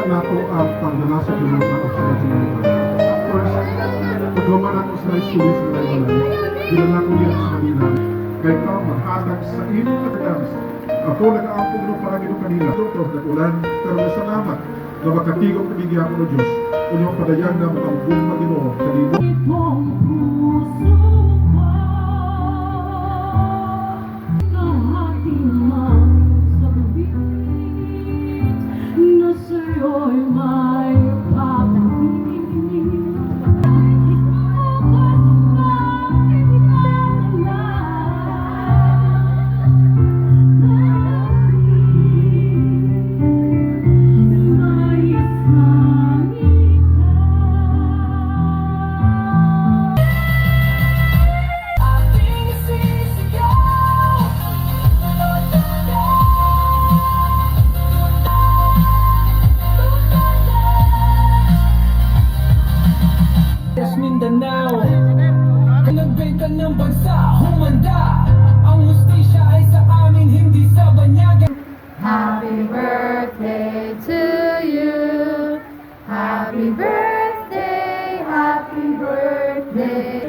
na ako ang pagdala sa Diyos sa kapsalatin ng first, paggawa na ko sa school sa Malay, ginala ko yan sa kanila. Kaya ka maghatag sa inyong katagams. Ako nag-aampong ng Panginoon kanila. Doktor, nag-ulan, pero masalamat na makatigong kabigyan ko ng Diyos. Kunyong padayag na matambong Panginoon kanila. Mindanao, nagbenta ng bansa, humanda. Ang hustisya ay sa amin, hindi sa banyaga. Happy birthday to you. Happy birthday, happy birthday.